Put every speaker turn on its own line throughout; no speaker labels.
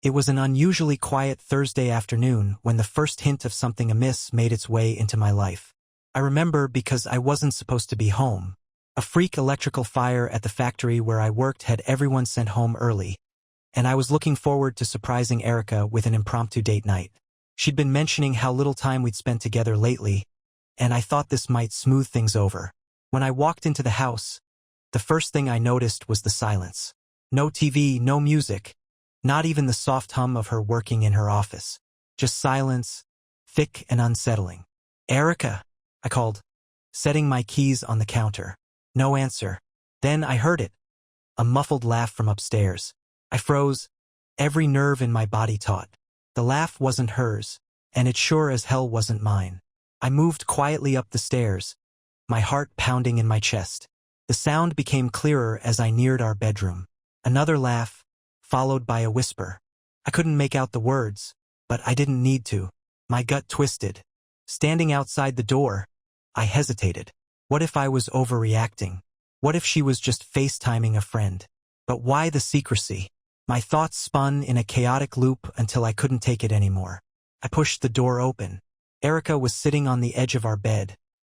It was an unusually quiet Thursday afternoon when the first hint of something amiss made its way into my life. I remember because I wasn't supposed to be home. A freak electrical fire at the factory where I worked had everyone sent home early, and I was looking forward to surprising Erica with an impromptu date night. She'd been mentioning how little time we'd spent together lately, and I thought this might smooth things over. When I walked into the house, the first thing I noticed was the silence. No TV, no music, not even the soft hum of her working in her office. Just silence, thick and unsettling. "Erica," I called, setting my keys on the counter. No answer. Then I heard it. A muffled laugh from upstairs. I froze, every nerve in my body taut. The laugh wasn't hers, and it sure as hell wasn't mine. I moved quietly up the stairs, my heart pounding in my chest. The sound became clearer as I neared our bedroom. Another laugh, followed by a whisper. I couldn't make out the words, but I didn't need to. My gut twisted. Standing outside the door, I hesitated. What if I was overreacting? What if she was just FaceTiming a friend? But why the secrecy? My thoughts spun in a chaotic loop until I couldn't take it anymore. I pushed the door open. Erica was sitting on the edge of our bed,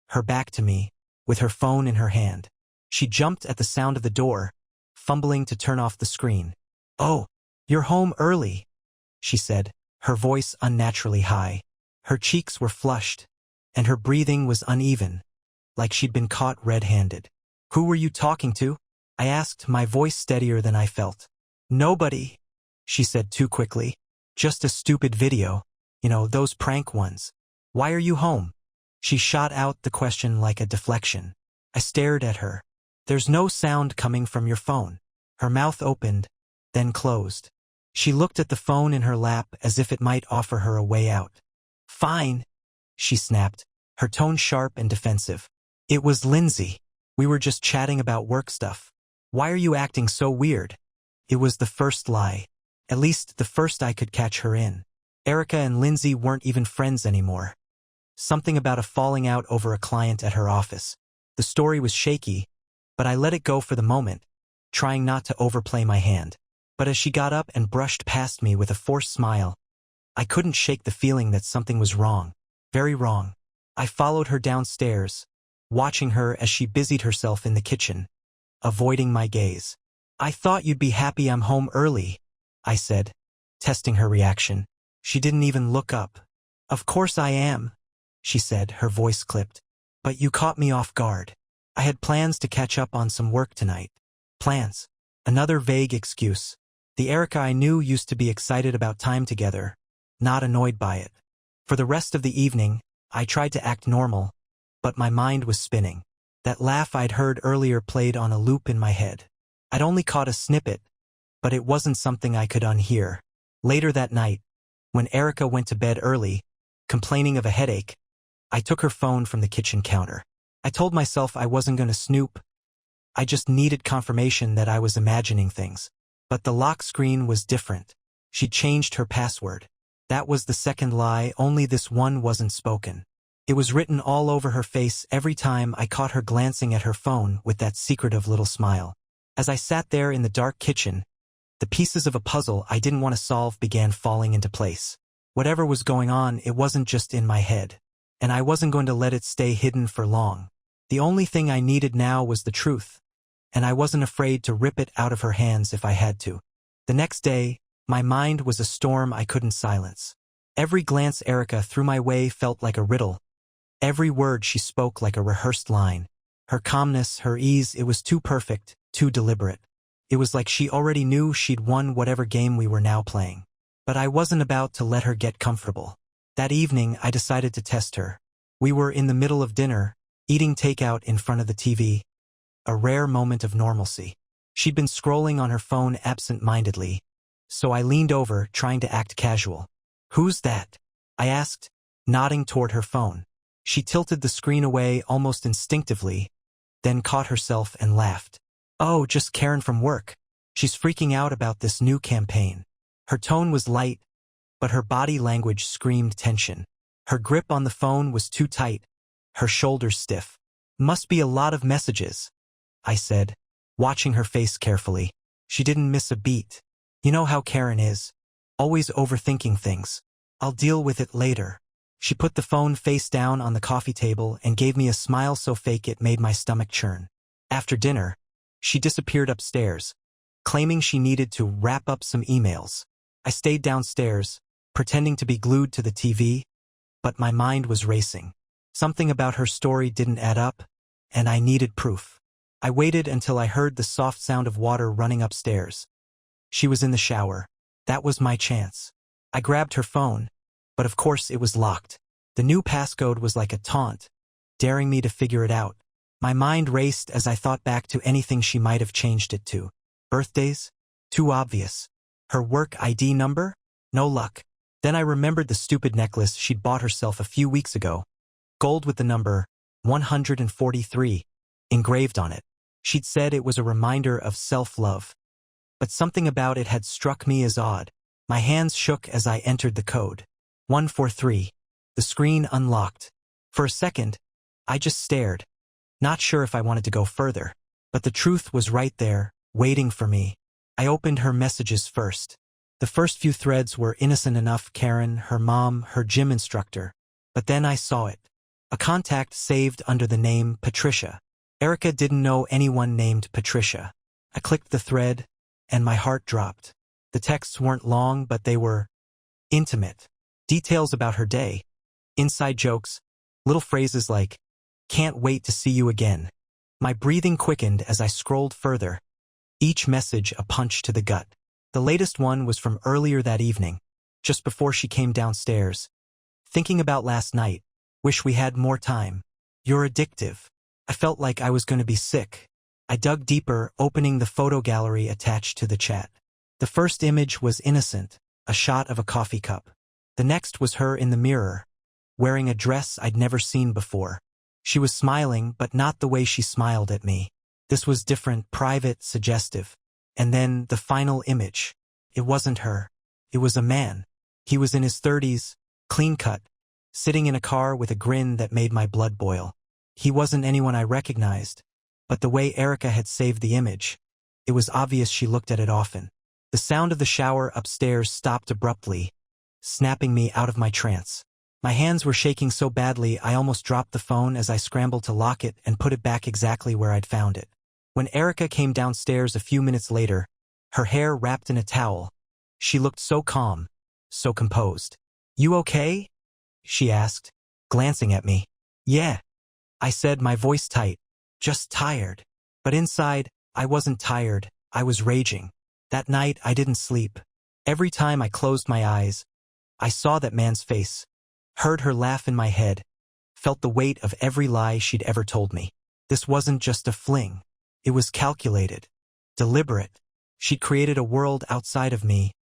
her back to me, with her phone in her hand. She jumped at the sound of the door, fumbling to turn off the screen. "Oh, you're home early," she said, her voice unnaturally high. Her cheeks were flushed, and her breathing was uneven, like she'd been caught red-handed. "Who were you talking to?" I asked, my voice steadier than I felt. "Nobody," she said too quickly. "Just a stupid video. You know, those prank ones. Why are you home?" She shot out the question like a deflection. I stared at her. "There's no sound coming from your phone." Her mouth opened, then closed. She looked at the phone in her lap as if it might offer her a way out. "Fine," she snapped, her tone sharp and defensive. "It was Lindsay. We were just chatting about work stuff. Why are you acting so weird?" It was the first lie. At least the first I could catch her in. Erica and Lindsay weren't even friends anymore. Something about a falling out over a client at her office. The story was shaky, but I let it go for the moment, trying not to overplay my hand. But as she got up and brushed past me with a forced smile, I couldn't shake the feeling that something was wrong. Very wrong. I followed her downstairs, watching her as she busied herself in the kitchen, avoiding my gaze. "I thought you'd be happy I'm home early," I said, testing her reaction. She didn't even look up. "Of course I am," she said, her voice clipped. "But you caught me off guard. I had plans to catch up on some work tonight." Plans. Another vague excuse. The Erica I knew used to be excited about time together, not annoyed by it. For the rest of the evening, I tried to act normal, but my mind was spinning. That laugh I'd heard earlier played on a loop in my head. I'd only caught a snippet, but it wasn't something I could unhear. Later that night, when Erica went to bed early, complaining of a headache, I took her phone from the kitchen counter. I told myself I wasn't going to snoop. I just needed confirmation that I was imagining things. But the lock screen was different. She'd changed her password. That was the second lie, only this one wasn't spoken. It was written all over her face every time I caught her glancing at her phone with that secretive little smile. As I sat there in the dark kitchen, the pieces of a puzzle I didn't want to solve began falling into place. Whatever was going on, it wasn't just in my head. And I wasn't going to let it stay hidden for long. The only thing I needed now was the truth, and I wasn't afraid to rip it out of her hands if I had to. The next day, my mind was a storm I couldn't silence. Every glance Erica threw my way felt like a riddle. Every word she spoke like a rehearsed line. Her calmness, her ease, it was too perfect, too deliberate. It was like she already knew she'd won whatever game we were now playing. But I wasn't about to let her get comfortable. That evening, I decided to test her. We were in the middle of dinner, eating takeout in front of the TV. A rare moment of normalcy. She'd been scrolling on her phone absent-mindedly, so I leaned over, trying to act casual. "Who's that?" I asked, nodding toward her phone. She tilted the screen away almost instinctively, then caught herself and laughed. "Oh, just Karen from work. She's freaking out about this new campaign." Her tone was light, but her body language screamed tension. Her grip on the phone was too tight, her shoulders stiff. "Must be a lot of messages," I said, watching her face carefully. She didn't miss a beat. You know how Karen is. Always overthinking things. I'll deal with it later. She put the phone face down on the coffee table and gave me a smile so fake it made my stomach churn. After dinner, she disappeared upstairs, claiming she needed to wrap up some emails. I stayed downstairs, pretending to be glued to the TV, but my mind was racing. Something about her story didn't add up, and I needed proof. I waited until I heard the soft sound of water running upstairs. She was in the shower. That was my chance. I grabbed her phone, but of course it was locked. The new passcode was like a taunt, daring me to figure it out. My mind raced as I thought back to anything she might have changed it to. Birthdays? Too obvious. Her work ID number? No luck. Then I remembered the stupid necklace she'd bought herself a few weeks ago. Gold with the number 143 engraved on it. She'd said it was a reminder of self-love. But something about it had struck me as odd. My hands shook as I entered the code. 143. The screen unlocked. For a second, I just stared, not sure if I wanted to go further. But the truth was right there, waiting for me. I opened her messages first. The first few threads were innocent enough: Karen, her mom, her gym instructor. But then I saw it. A contact saved under the name Patricia. Erica didn't know anyone named Patricia. I clicked the thread, and my heart dropped. The texts weren't long, but they were intimate. Details about her day, inside jokes, little phrases like, "Can't wait to see you again." My breathing quickened as I scrolled further, each message a punch to the gut. The latest one was from earlier that evening, just before she came downstairs. "Thinking about last night. Wish we had more time. You're addictive." I felt like I was going to be sick. I dug deeper, opening the photo gallery attached to the chat. The first image was innocent, a shot of a coffee cup. The next was her in the mirror, wearing a dress I'd never seen before. She was smiling, but not the way she smiled at me. This was different, private, suggestive. And then the final image. It wasn't her. It was a man. He was in his 30s, clean-cut, sitting in a car with a grin that made my blood boil. He wasn't anyone I recognized, but the way Erica had saved the image, it was obvious she looked at it often. The sound of the shower upstairs stopped abruptly, snapping me out of my trance. My hands were shaking so badly I almost dropped the phone as I scrambled to lock it and put it back exactly where I'd found it. When Erica came downstairs a few minutes later, her hair wrapped in a towel, she looked so calm, so composed. "You okay?" she asked, glancing at me. "Yeah," I said, my voice tight. "Just tired." But inside, I wasn't tired, I was raging. That night, I didn't sleep. Every time I closed my eyes, I saw that man's face, heard her laugh in my head, felt the weight of every lie she'd ever told me. This wasn't just a fling. It was calculated, deliberate. She'd created a world outside of me,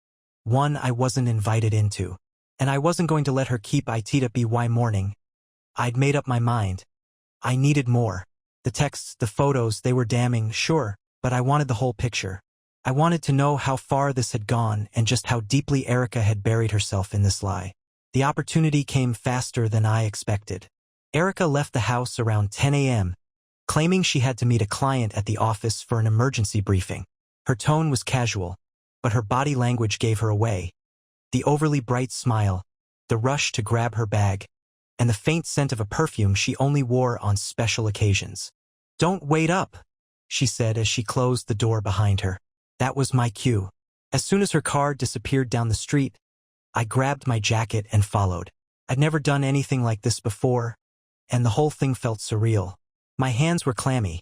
one I wasn't invited into. And I wasn't going to let her keep it up by morning. I'd made up my mind. I needed more. The texts, the photos, they were damning, sure, but I wanted the whole picture. I wanted to know how far this had gone and just how deeply Erica had buried herself in this lie. The opportunity came faster than I expected. Erica left the house around 10 a.m., claiming she had to meet a client at the office for an emergency briefing. Her tone was casual, but her body language gave her away. The overly bright smile, the rush to grab her bag, and the faint scent of a perfume she only wore on special occasions. "Don't wait up," she said as she closed the door behind her. That was my cue. As soon as her car disappeared down the street, I grabbed my jacket and followed. I'd never done anything like this before, and the whole thing felt surreal. My hands were clammy,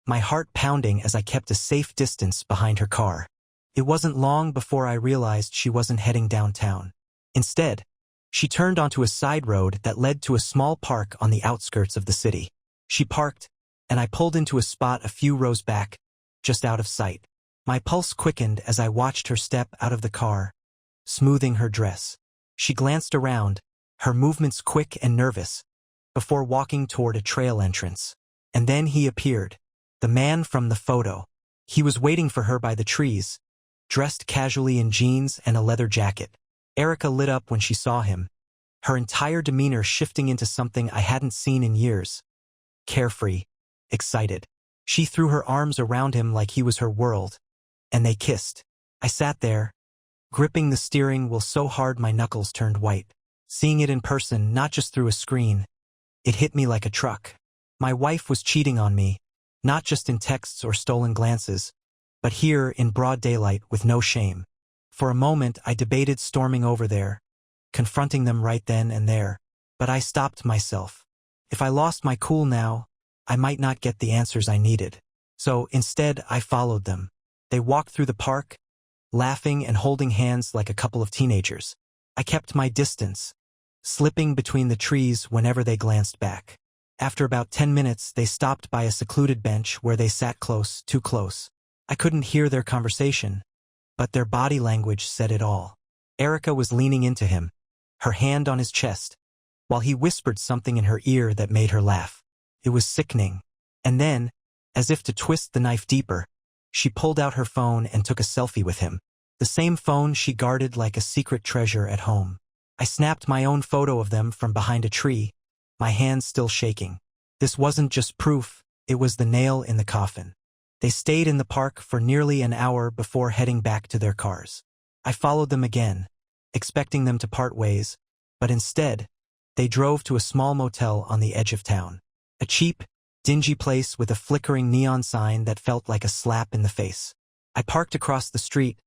my heart pounding as I kept a safe distance behind her car. It wasn't long before I realized she wasn't heading downtown. Instead, she turned onto a side road that led to a small park on the outskirts of the city. She parked, and I pulled into a spot a few rows back, just out of sight. My pulse quickened as I watched her step out of the car, smoothing her dress. She glanced around, her movements quick and nervous, before walking toward a trail entrance. And then he appeared, the man from the photo. He was waiting for her by the trees, dressed casually in jeans and a leather jacket. Erica lit up when she saw him, her entire demeanor shifting into something I hadn't seen in years. Carefree, excited. She threw her arms around him like he was her world, and they kissed. I sat there, gripping the steering wheel so hard my knuckles turned white. Seeing it in person, not just through a screen, it hit me like a truck. My wife was cheating on me, not just in texts or stolen glances, but here in broad daylight with no shame. For a moment I debated storming over there, confronting them right then and there, but I stopped myself. If I lost my cool now, I might not get the answers I needed. So instead I followed them. They walked through the park, laughing and holding hands like a couple of teenagers. I kept my distance, slipping between the trees whenever they glanced back. After about 10 minutes, they stopped by a secluded bench where they sat close, too close. I couldn't hear their conversation, but their body language said it all. Erica was leaning into him, her hand on his chest, while he whispered something in her ear that made her laugh. It was sickening. And then, as if to twist the knife deeper, she pulled out her phone and took a selfie with him. The same phone she guarded like a secret treasure at home. I snapped my own photo of them from behind a tree, my hands still shaking. This wasn't just proof, it was the nail in the coffin. They stayed in the park for nearly an hour before heading back to their cars. I followed them again, expecting them to part ways, but instead, they drove to a small motel on the edge of town. A cheap, dingy place with a flickering neon sign that felt like a slap in the face. I parked across the street,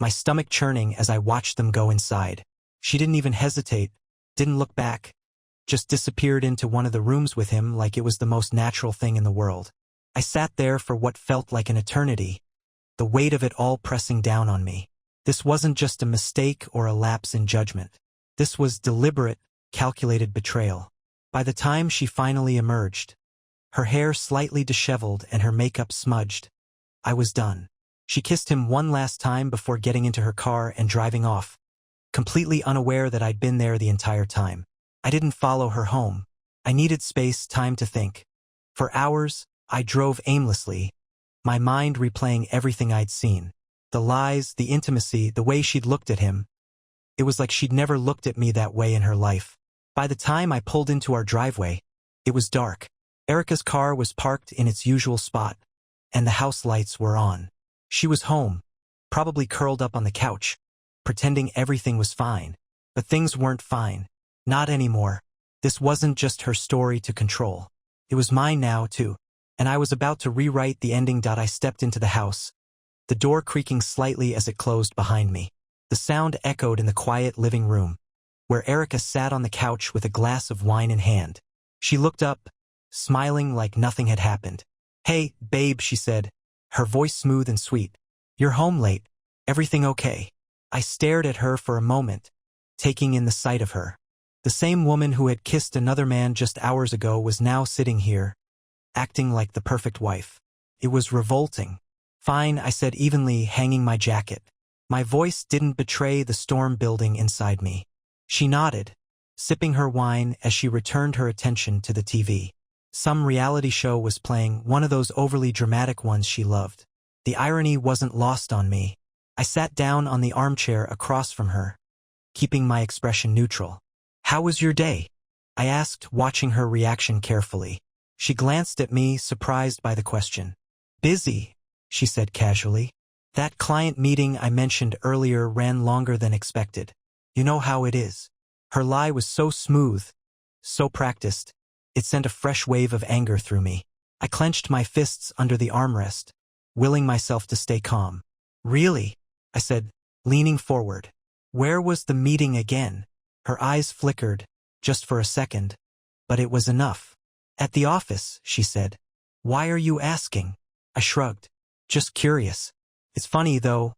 my stomach churning as I watched them go inside. She didn't even hesitate, didn't look back, just disappeared into one of the rooms with him like it was the most natural thing in the world. I sat there for what felt like an eternity, the weight of it all pressing down on me. This wasn't just a mistake or a lapse in judgment. This was deliberate, calculated betrayal. By the time she finally emerged, her hair slightly disheveled and her makeup smudged, I was done. She kissed him one last time before getting into her car and driving off, completely unaware that I'd been there the entire time. I didn't follow her home. I needed space, time to think. For hours, I drove aimlessly, my mind replaying everything I'd seen. The lies, the intimacy, the way she'd looked at him. It was like she'd never looked at me that way in her life. By the time I pulled into our driveway, it was dark. Erica's car was parked in its usual spot, and the house lights were on. She was home, probably curled up on the couch, pretending everything was fine. But things weren't fine. Not anymore. This wasn't just her story to control. It was mine now, too. And I was about to rewrite the ending. I stepped into the house, the door creaking slightly as it closed behind me. The sound echoed in the quiet living room, where Erica sat on the couch with a glass of wine in hand. She looked up, smiling like nothing had happened. "Hey, babe," she said, her voice smooth and sweet. "You're home late. Everything okay?" I stared at her for a moment, taking in the sight of her. The same woman who had kissed another man just hours ago was now sitting here, acting like the perfect wife. It was revolting. "Fine," I said evenly, hanging my jacket. My voice didn't betray the storm building inside me. She nodded, sipping her wine as she returned her attention to the TV. Some reality show was playing, one of those overly dramatic ones she loved. The irony wasn't lost on me. I sat down on the armchair across from her, keeping my expression neutral. "How was your day?" I asked, watching her reaction carefully. She glanced at me, surprised by the question. "Busy," she said casually. "That client meeting I mentioned earlier ran longer than expected. You know how it is." Her lie was so smooth, so practiced, it sent a fresh wave of anger through me. I clenched my fists under the armrest, willing myself to stay calm. "Really?" I said, leaning forward. "Where was the meeting again?" Her eyes flickered, just for a second, but it was enough. "At the office," she said. "Why are you asking?" I shrugged. "Just curious. It's funny, though.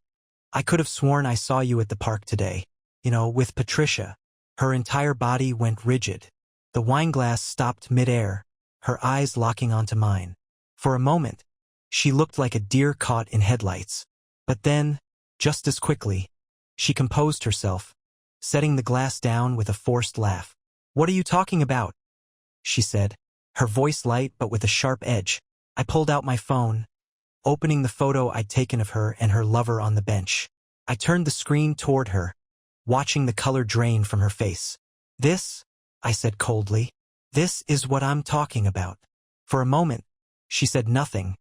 I could have sworn I saw you at the park today. With Patricia." Her entire body went rigid. The wineglass stopped midair, her eyes locking onto mine. For a moment, she looked like a deer caught in headlights. But then, just as quickly, she composed herself, setting the glass down with a forced laugh. "What are you talking about?" she said, her voice light but with a sharp edge. I pulled out my phone, opening the photo I'd taken of her and her lover on the bench. I turned the screen toward her, watching the color drain from her face. "This," I said coldly, "this is what I'm talking about." For a moment, she said nothing,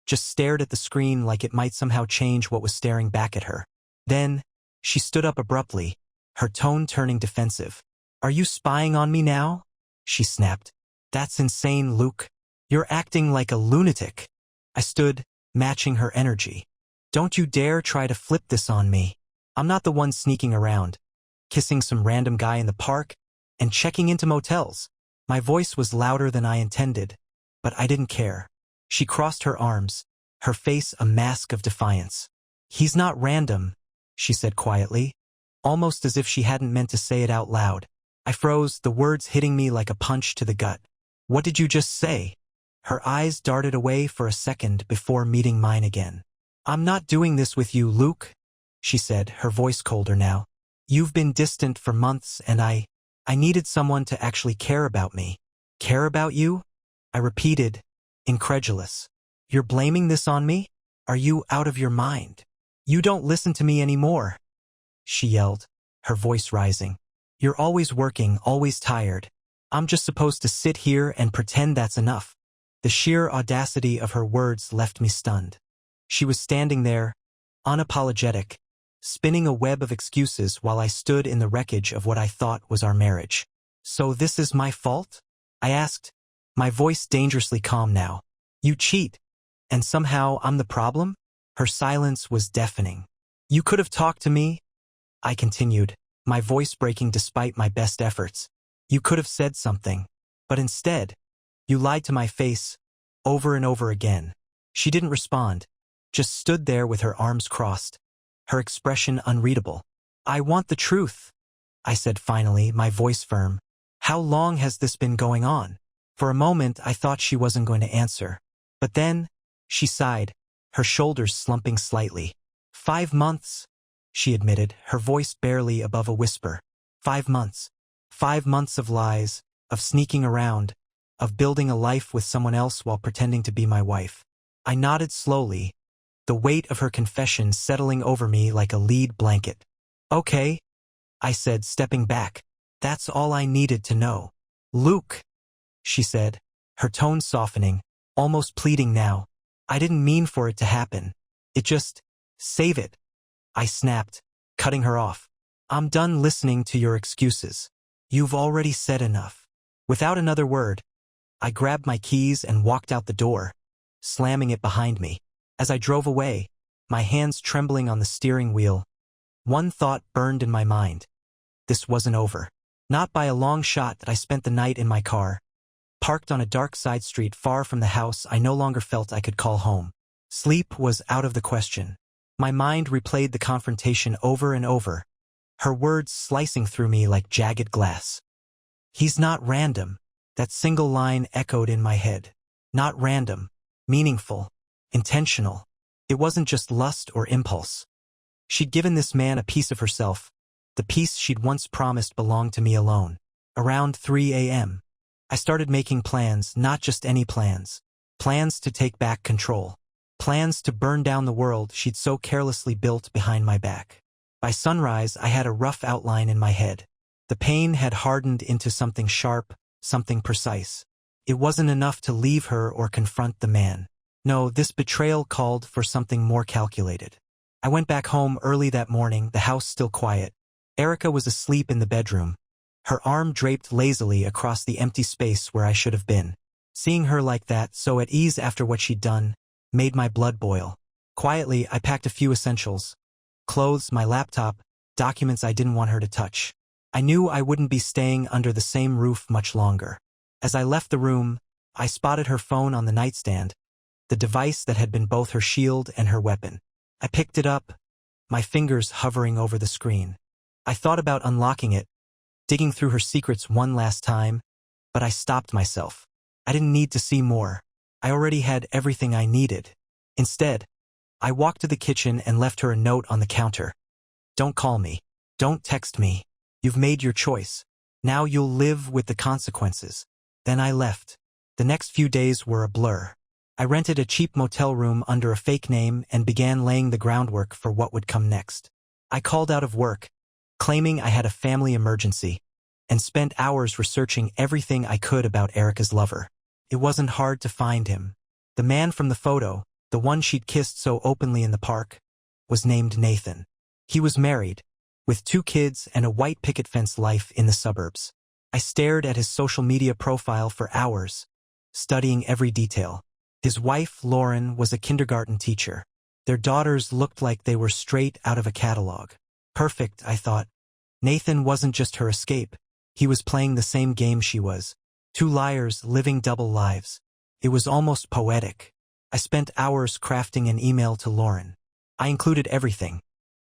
just stared at the screen like it might somehow change what was staring back at her. Then, She stood up abruptly, her tone turning defensive. "Are you spying on me now?" she snapped. "That's insane, Luke. You're acting like a lunatic." I stood, matching her energy. "Don't you dare try to flip this on me. I'm not the one sneaking around, kissing some random guy in the park, and checking into motels." My voice was louder than I intended, but I didn't care. She crossed her arms, her face a mask of defiance. "He's not random," she said quietly, almost as if she hadn't meant to say it out loud. I froze, the words hitting me like a punch to the gut. "What did you just say?" Her eyes darted away for a second before meeting mine again. "I'm not doing this with you, Luke," she said, her voice colder now. "You've been distant for months and I needed someone to actually care about me." "Care about you?" I repeated, incredulous. "You're blaming this on me? Are you out of your mind? You don't listen to me anymore," she yelled, her voice rising. "You're always working, always tired. I'm just supposed to sit here and pretend that's enough." The sheer audacity of her words left me stunned. She was standing there, unapologetic, spinning a web of excuses while I stood in the wreckage of what I thought was our marriage. "So this is my fault?" I asked, my voice dangerously calm now. "You cheat, and somehow I'm the problem?" Her silence was deafening. "You could have talked to me," I continued, my voice breaking despite my best efforts. "You could have said something. But instead, you lied to my face, over and over again." She didn't respond, just stood there with her arms crossed, her expression unreadable. "I want the truth," I said finally, my voice firm. "How long has this been going on?" For a moment, I thought she wasn't going to answer. But then, she sighed, her shoulders slumping slightly. 5 months, she admitted, her voice barely above a whisper. 5 months. 5 months of lies, of sneaking around, of building a life with someone else while pretending to be my wife. I nodded slowly, the weight of her confession settling over me like a lead blanket. "Okay," I said, stepping back. "That's all I needed to know." "Luke," she said, her tone softening, almost pleading now. "I didn't mean for it to happen. It just, save it." I snapped, cutting her off. "I'm done listening to your excuses. You've already said enough." Without another word, I grabbed my keys and walked out the door, slamming it behind me. As I drove away, my hands trembling on the steering wheel, one thought burned in my mind. This wasn't over. Not by a long shot. That I spent the night in my car, parked on a dark side street far from the house I no longer felt I could call home. Sleep was out of the question. My mind replayed the confrontation over and over, her words slicing through me like jagged glass. "He's not random." That single line echoed in my head. Not random, meaningful, intentional. It wasn't just lust or impulse. She'd given this man a piece of herself, the piece she'd once promised belonged to me alone. Around 3 a.m., I started making plans, not just any plans. Plans to take back control. Plans to burn down the world she'd so carelessly built behind my back. By sunrise, I had a rough outline in my head. The pain had hardened into something sharp, something precise. It wasn't enough to leave her or confront the man. No, this betrayal called for something more calculated. I went back home early that morning, the house still quiet. Erica was asleep in the bedroom, her arm draped lazily across the empty space where I should have been. Seeing her like that, so at ease after what she'd done, made my blood boil. Quietly, I packed a few essentials. Clothes, my laptop, documents I didn't want her to touch. I knew I wouldn't be staying under the same roof much longer. As I left the room, I spotted her phone on the nightstand, the device that had been both her shield and her weapon. I picked it up, my fingers hovering over the screen. I thought about unlocking it, digging through her secrets one last time, but I stopped myself. I didn't need to see more. I already had everything I needed. Instead, I walked to the kitchen and left her a note on the counter. "Don't call me. Don't text me. You've made your choice. Now you'll live with the consequences." Then I left. The next few days were a blur. I rented a cheap motel room under a fake name and began laying the groundwork for what would come next. I called out of work, claiming I had a family emergency, and spent hours researching everything I could about Erica's lover. It wasn't hard to find him. The man from the photo, the one she'd kissed so openly in the park, was named Nathan. He was married, with 2 kids and a white picket fence life in the suburbs. I stared at his social media profile for hours, studying every detail. His wife, Lauren, was a kindergarten teacher. Their daughters looked like they were straight out of a catalog. Perfect, I thought. Nathan wasn't just her escape. He was playing the same game she was. 2 liars living double lives. It was almost poetic. I spent hours crafting an email to Lauren. I included everything.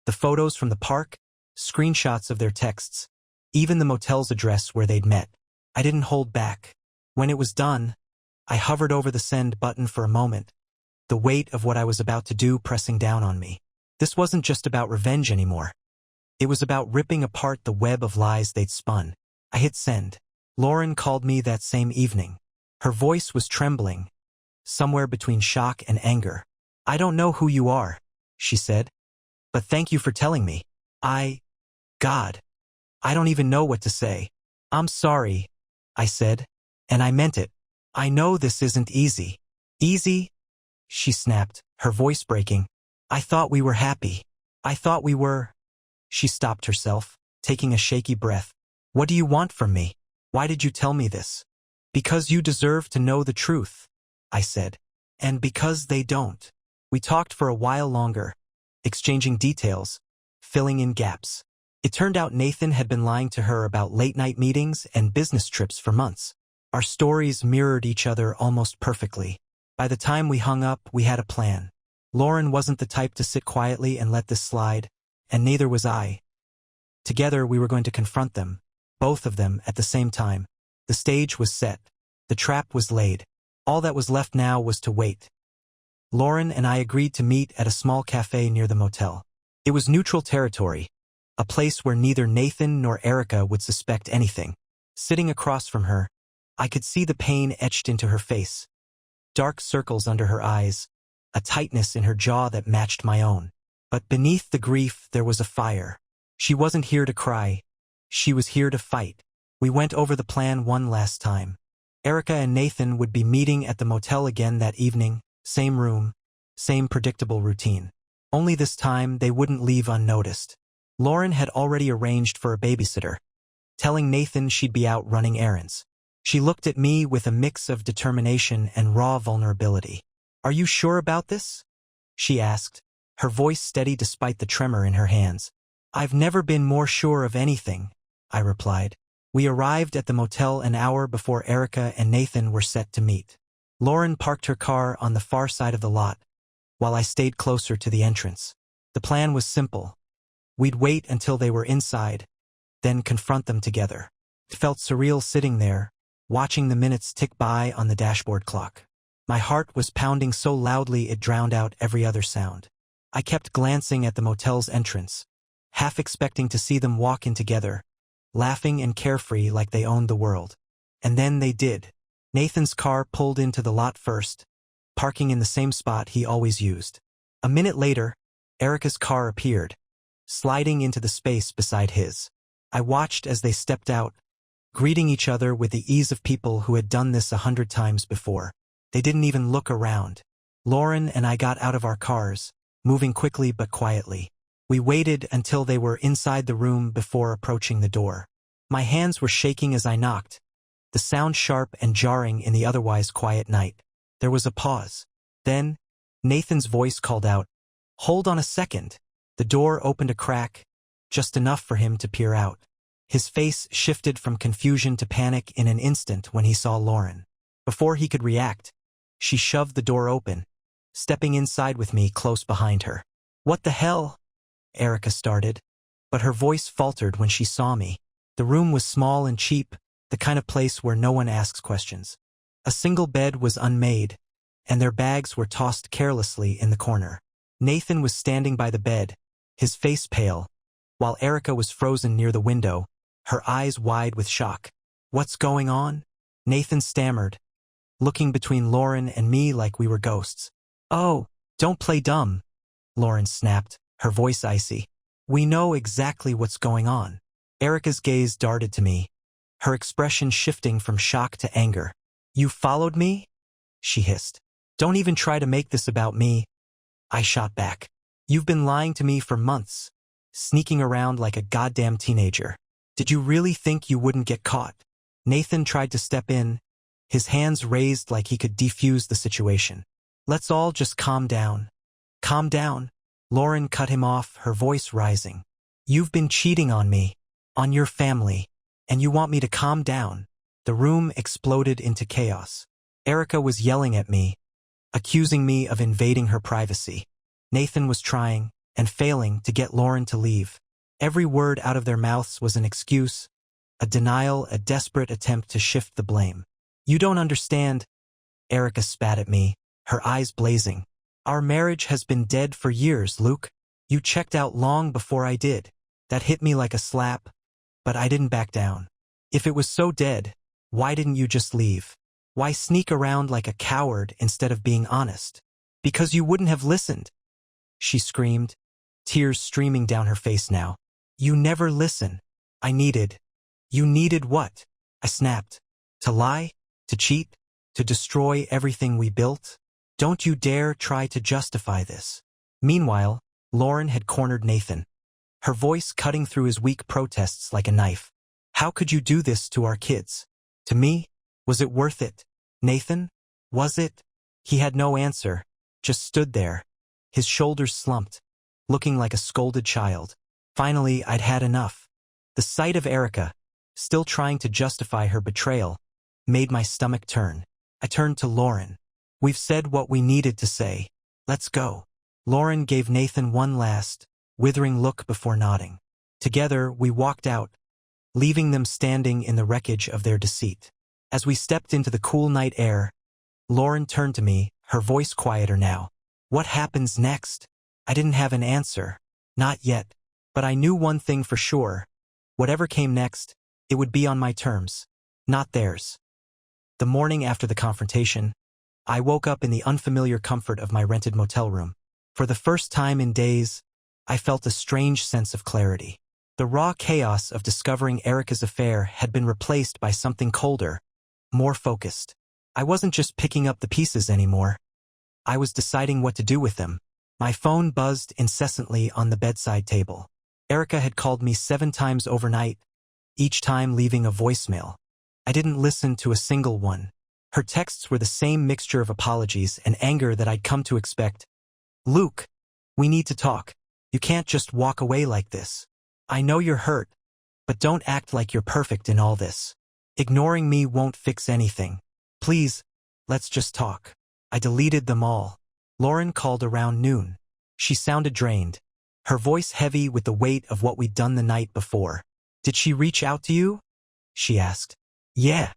The photos from the park, screenshots of their texts, even the motel's address where they'd met. I didn't hold back. When it was done, I hovered over the send button for a moment, the weight of what I was about to do pressing down on me. This wasn't just about revenge anymore. It was about ripping apart the web of lies they'd spun. I hit send. Lauren called me that same evening. Her voice was trembling, somewhere between shock and anger. "I don't know who you are," she said, "but thank you for telling me. God, I don't even know what to say." "I'm sorry," I said, "and I meant it. I know this isn't easy." "Easy?" she snapped, her voice breaking. "I thought we were happy. I thought we were—" She stopped herself, taking a shaky breath. "What do you want from me? Why did you tell me this?" "Because you deserve to know the truth," I said. "And because they don't." We talked for a while longer, exchanging details, filling in gaps. It turned out Nathan had been lying to her about late-night meetings and business trips for months. Our stories mirrored each other almost perfectly. By the time we hung up, we had a plan. Lauren wasn't the type to sit quietly and let this slide, and neither was I. Together, we were going to confront them, both of them at the same time. The stage was set. The trap was laid. All that was left now was to wait. Lauren and I agreed to meet at a small cafe near the motel. It was neutral territory, a place where neither Nathan nor Erica would suspect anything. Sitting across from her, I could see the pain etched into her face. Dark circles under her eyes, a tightness in her jaw that matched my own. But beneath the grief, there was a fire. She wasn't here to cry. She was here to fight. We went over the plan one last time. Erica and Nathan would be meeting at the motel again that evening, same room, same predictable routine. Only this time, they wouldn't leave unnoticed. Lauren had already arranged for a babysitter, telling Nathan she'd be out running errands. She looked at me with a mix of determination and raw vulnerability. "Are you sure about this?" she asked, her voice steady despite the tremor in her hands. "I've never been more sure of anything," I replied. We arrived at the motel an hour before Erica and Nathan were set to meet. Lauren parked her car on the far side of the lot, while I stayed closer to the entrance. The plan was simple. We'd wait until they were inside, then confront them together. It felt surreal sitting there, watching the minutes tick by on the dashboard clock. My heart was pounding so loudly it drowned out every other sound. I kept glancing at the motel's entrance, half expecting to see them walk in together, laughing and carefree like they owned the world. And then they did. Nathan's car pulled into the lot first, parking in the same spot he always used. A minute later, Erica's car appeared, sliding into the space beside his. I watched as they stepped out, greeting each other with the ease of people who had done this 100 times before. They didn't even look around. Lauren and I got out of our cars, moving quickly but quietly. We waited until they were inside the room before approaching the door. My hands were shaking as I knocked, the sound sharp and jarring in the otherwise quiet night. There was a pause. Then, Nathan's voice called out, "Hold on a second." The door opened a crack, just enough for him to peer out. His face shifted from confusion to panic in an instant when he saw Lauren. Before he could react, she shoved the door open, stepping inside with me close behind her. "What the hell?" Erica started, but her voice faltered when she saw me. The room was small and cheap, the kind of place where no one asks questions. A single bed was unmade, and their bags were tossed carelessly in the corner. Nathan was standing by the bed, his face pale, while Erica was frozen near the window, her eyes wide with shock. "What's going on?" Nathan stammered, looking between Lauren and me like we were ghosts. "Oh, don't play dumb," Lauren snapped, her voice icy. "We know exactly what's going on." Erica's gaze darted to me, her expression shifting from shock to anger. "You followed me?" she hissed. "Don't even try to make this about me." I shot back. "You've been lying to me for months. sneaking around like a goddamn teenager. Did you really think you wouldn't get caught? Nathan tried to step in, his hands raised like he could defuse the situation. Let's all just calm down. Calm down. Lauren cut him off, her voice rising. You've been cheating on me, on your family, and you want me to calm down. The room exploded into chaos. Erica was yelling at me, accusing me of invading her privacy. Nathan was trying, and failing, to get Lauren to leave. Every word out of their mouths was an excuse, a denial, a desperate attempt to shift the blame. You don't understand. Erica spat at me, her eyes blazing. Our marriage has been dead for years, Luke. You checked out long before I did. That hit me like a slap, but I didn't back down. If it was so dead, why didn't you just leave? Why sneak around like a coward instead of being honest? Because you wouldn't have listened. She screamed, tears streaming down her face now. You never listen. You needed what? I snapped. To lie? To cheat? To destroy everything we built? Don't you dare try to justify this. Meanwhile, Lauren had cornered Nathan, her voice cutting through his weak protests like a knife. How could you do this to our kids? To me? Was it worth it? Nathan? Was it? He had no answer, just stood there, his shoulders slumped, looking like a scolded child. Finally, I'd had enough. The sight of Erica, still trying to justify her betrayal, made my stomach turn. I turned to Lauren. We've said what we needed to say. Let's go. Lauren gave Nathan one last, withering look before nodding. Together, we walked out, leaving them standing in the wreckage of their deceit. As we stepped into the cool night air, Lauren turned to me, her voice quieter now. What happens next? I didn't have an answer. Not yet. But I knew one thing for sure. Whatever came next, it would be on my terms, not theirs. The morning after the confrontation, I woke up in the unfamiliar comfort of my rented motel room. For the first time in days, I felt a strange sense of clarity. The raw chaos of discovering Erica's affair had been replaced by something colder, more focused. I wasn't just picking up the pieces anymore. I was deciding what to do with them. My phone buzzed incessantly on the bedside table. Erica had called me 7 times overnight, each time leaving a voicemail. I didn't listen to a single one. Her texts were the same mixture of apologies and anger that I'd come to expect. Luke, we need to talk. You can't just walk away like this. I know you're hurt, but don't act like you're perfect in all this. Ignoring me won't fix anything. Please, let's just talk. I deleted them all. Lauren called around noon. She sounded drained, her voice heavy with the weight of what we'd done the night before. Did she reach out to you? She asked. Yeah,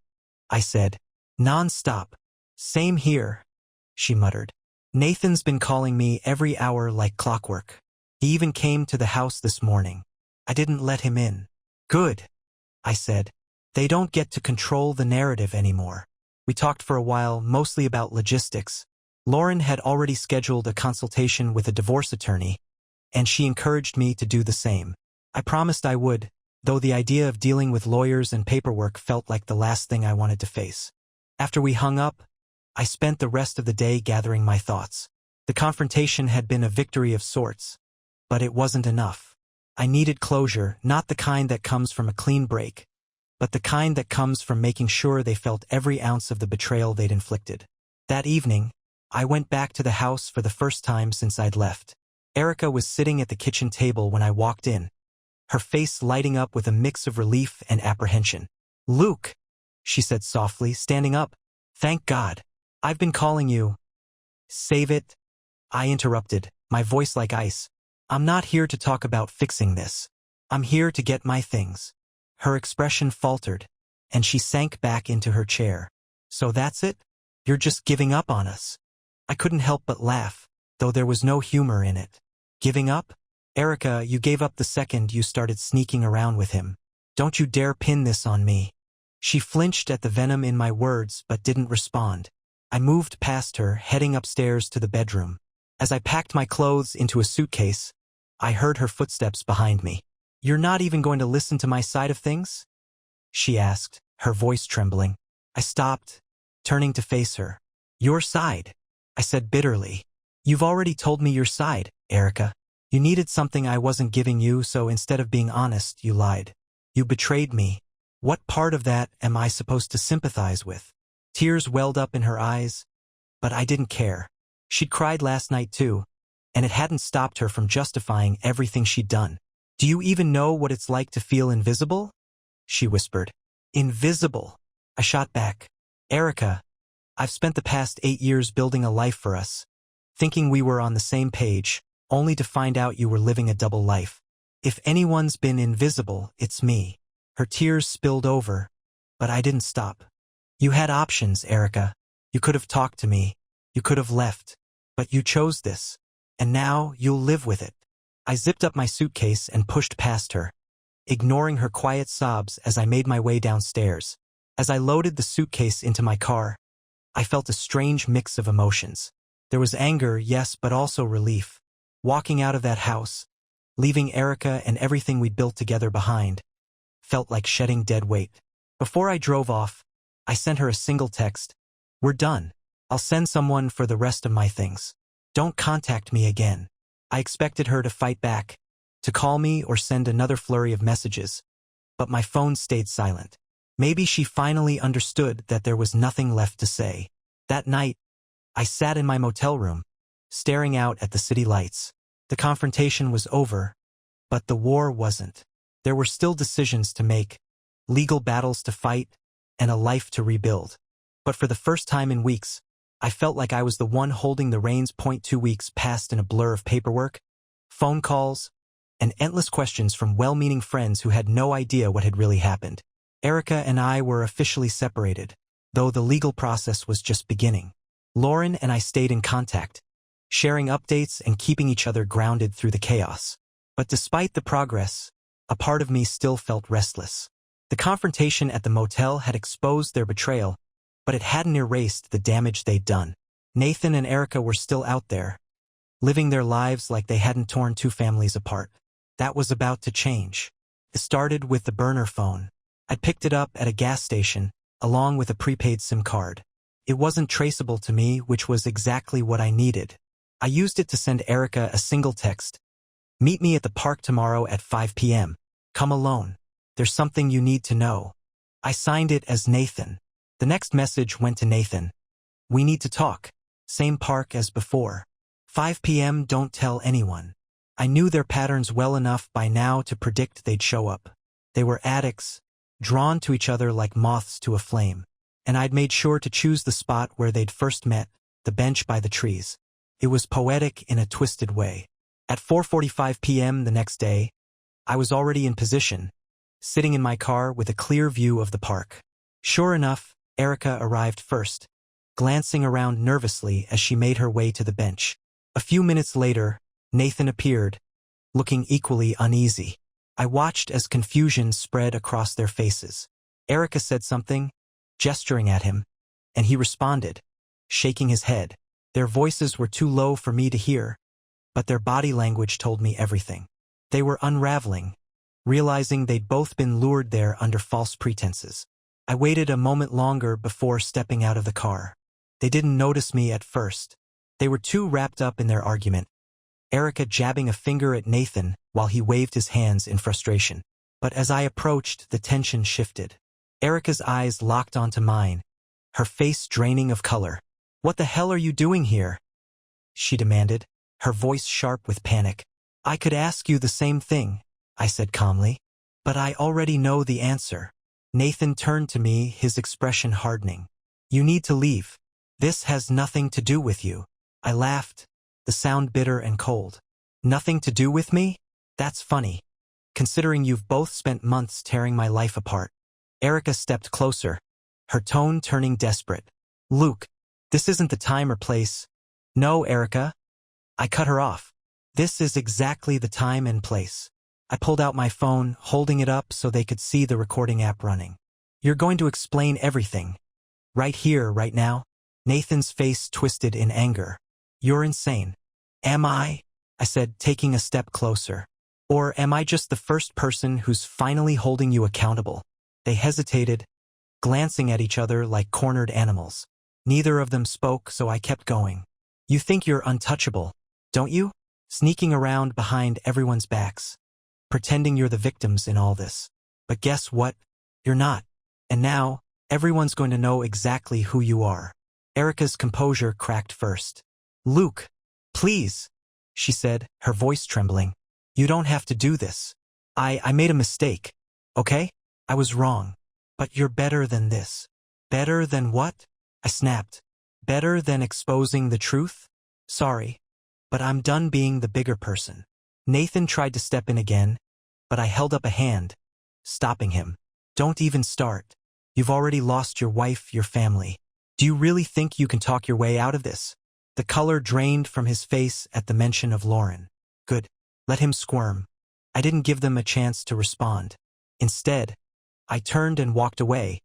I said. Non-stop. Same here, she muttered. Nathan's been calling me every hour like clockwork. He even came to the house this morning. I didn't let him in. Good, I said. They don't get to control the narrative anymore. We talked for a while, mostly about logistics. Lauren had already scheduled a consultation with a divorce attorney, and she encouraged me to do the same. I promised I would, though the idea of dealing with lawyers and paperwork felt like the last thing I wanted to face. After we hung up, I spent the rest of the day gathering my thoughts. The confrontation had been a victory of sorts, but it wasn't enough. I needed closure, not the kind that comes from a clean break, but the kind that comes from making sure they felt every ounce of the betrayal they'd inflicted. That evening, I went back to the house for the first time since I'd left. Erica was sitting at the kitchen table when I walked in, her face lighting up with a mix of relief and apprehension. Luke, she said softly, standing up. Thank God. I've been calling you. Save it. I interrupted, my voice like ice. I'm not here to talk about fixing this. I'm here to get my things. Her expression faltered, and she sank back into her chair. So that's it? You're just giving up on us? I couldn't help but laugh, though there was no humor in it. Giving up? Erica, you gave up the second you started sneaking around with him. Don't you dare pin this on me. She flinched at the venom in my words but didn't respond. I moved past her, heading upstairs to the bedroom. As I packed my clothes into a suitcase, I heard her footsteps behind me. You're not even going to listen to my side of things? She asked, her voice trembling. I stopped, turning to face her. Your side, I said bitterly. You've already told me your side, Erica. You needed something I wasn't giving you, so instead of being honest, you lied. You betrayed me. What part of that am I supposed to sympathize with? Tears welled up in her eyes, but I didn't care. She'd cried last night too, and it hadn't stopped her from justifying everything she'd done. Do you even know what it's like to feel invisible? She whispered. Invisible. I shot back. Erica, I've spent the past 8 years building a life for us, thinking we were on the same page, only to find out you were living a double life. If anyone's been invisible, it's me. Her tears spilled over, but I didn't stop. You had options, Erica. You could have talked to me. You could have left. But you chose this. And now you'll live with it. I zipped up my suitcase and pushed past her, ignoring her quiet sobs as I made my way downstairs. As I loaded the suitcase into my car, I felt a strange mix of emotions. There was anger, yes, but also relief. Walking out of that house, leaving Erica and everything we'd built together behind, felt like shedding dead weight. Before I drove off, I sent her a single text. We're done. I'll send someone for the rest of my things. Don't contact me again. I expected her to fight back, to call me or send another flurry of messages, but my phone stayed silent. Maybe she finally understood that there was nothing left to say. That night, I sat in my motel room, staring out at the city lights. The confrontation was over, but the war wasn't. There were still decisions to make, legal battles to fight, and a life to rebuild. But for the first time in weeks, I felt like I was the one holding the reins. 2 weeks passed in a blur of paperwork, phone calls, and endless questions from well-meaning friends who had no idea what had really happened. Erica and I were officially separated, though the legal process was just beginning. Lauren and I stayed in contact, sharing updates and keeping each other grounded through the chaos. But despite the progress, a part of me still felt restless. The confrontation at the motel had exposed their betrayal, but it hadn't erased the damage they'd done. Nathan and Erica were still out there, living their lives like they hadn't torn 2 families apart. That was about to change. It started with the burner phone. I'd picked it up at a gas station, along with a prepaid SIM card. It wasn't traceable to me, which was exactly what I needed. I used it to send Erica a single text. Meet me at the park tomorrow at 5 p.m. Come alone. There's something you need to know. I signed it as Nathan. The next message went to Nathan. We need to talk. Same park as before. 5 p.m. Don't tell anyone. I knew their patterns well enough by now to predict they'd show up. They were addicts, drawn to each other like moths to a flame. And I'd made sure to choose the spot where they'd first met, the bench by the trees. It was poetic in a twisted way. At 4:45 p.m. the next day, I was already in position, sitting in my car with a clear view of the park. Sure enough, Erica arrived first, glancing around nervously as she made her way to the bench. A few minutes later, Nathan appeared, looking equally uneasy. I watched as confusion spread across their faces. Erica said something, gesturing at him, and he responded, shaking his head. Their voices were too low for me to hear, but their body language told me everything. They were unraveling, realizing they'd both been lured there under false pretenses. I waited a moment longer before stepping out of the car. They didn't notice me at first. They were too wrapped up in their argument, Erica jabbing a finger at Nathan while he waved his hands in frustration. But as I approached, the tension shifted. Erica's eyes locked onto mine, her face draining of color. What the hell are you doing here? She demanded, her voice sharp with panic. I could ask you the same thing, I said calmly. But I already know the answer. Nathan turned to me, his expression hardening. You need to leave. This has nothing to do with you. I laughed, the sound bitter and cold. Nothing to do with me? That's funny, considering you've both spent months tearing my life apart. Erica stepped closer, her tone turning desperate. Luke, this isn't the time or place. No, Erica. I cut her off. This is exactly the time and place. I pulled out my phone, holding it up so they could see the recording app running. You're going to explain everything. Right here, right now? Nathan's face twisted in anger. You're insane. Am I? I said, taking a step closer. Or am I just the first person who's finally holding you accountable? They hesitated, glancing at each other like cornered animals. Neither of them spoke, so I kept going. You think you're untouchable, don't you? sneaking around behind everyone's backs, pretending you're the victims in all this. But guess what? You're not. And now, everyone's going to know exactly who you are. Erica's composure cracked first. Luke, please, she said, her voice trembling. You don't have to do this. I made a mistake, okay? I was wrong. But you're better than this. Better than what? I snapped. Better than exposing the truth? Sorry, but I'm done being the bigger person. Nathan tried to step in again, but I held up a hand, stopping him. Don't even start. You've already lost your wife, your family. Do you really think you can talk your way out of this? The color drained from his face at the mention of Lauren. Good. Let him squirm. I didn't give them a chance to respond. Instead, I turned and walked away,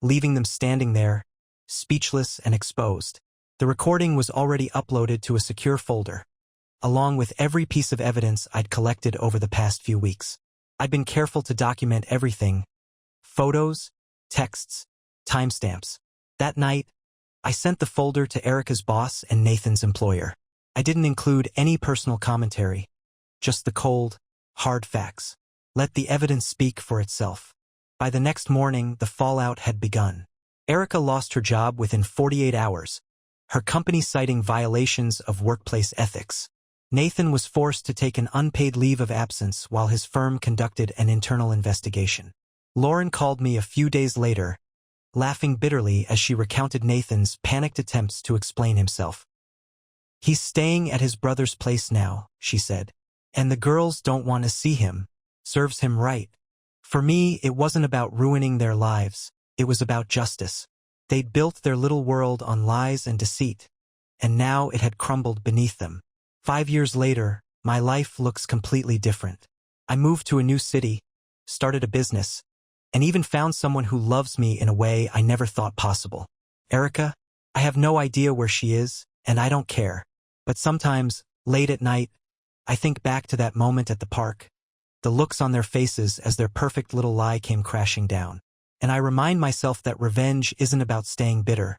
leaving them standing there, speechless and exposed. The recording was already uploaded to a secure folder, along with every piece of evidence I'd collected over the past few weeks. I'd been careful to document everything: photos, texts, timestamps. That night, I sent the folder to Erica's boss and Nathan's employer. I didn't include any personal commentary, just the cold, hard facts. Let the evidence speak for itself. By the next morning, the fallout had begun. Erica lost her job within 48 hours, her company citing violations of workplace ethics. Nathan was forced to take an unpaid leave of absence while his firm conducted an internal investigation. Lauren called me a few days later, laughing bitterly as she recounted Nathan's panicked attempts to explain himself. He's staying at his brother's place now, she said, and the girls don't want to see him. Serves him right. For me, it wasn't about ruining their lives. It was about justice. They'd built their little world on lies and deceit, and now it had crumbled beneath them. 5 years later, my life looks completely different. I moved to a new city, started a business, and even found someone who loves me in a way I never thought possible. Erica, I have no idea where she is, and I don't care. But sometimes, late at night, I think back to that moment at the park, the looks on their faces as their perfect little lie came crashing down. And I remind myself that revenge isn't about staying bitter.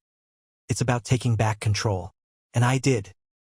It's about taking back control. And I did.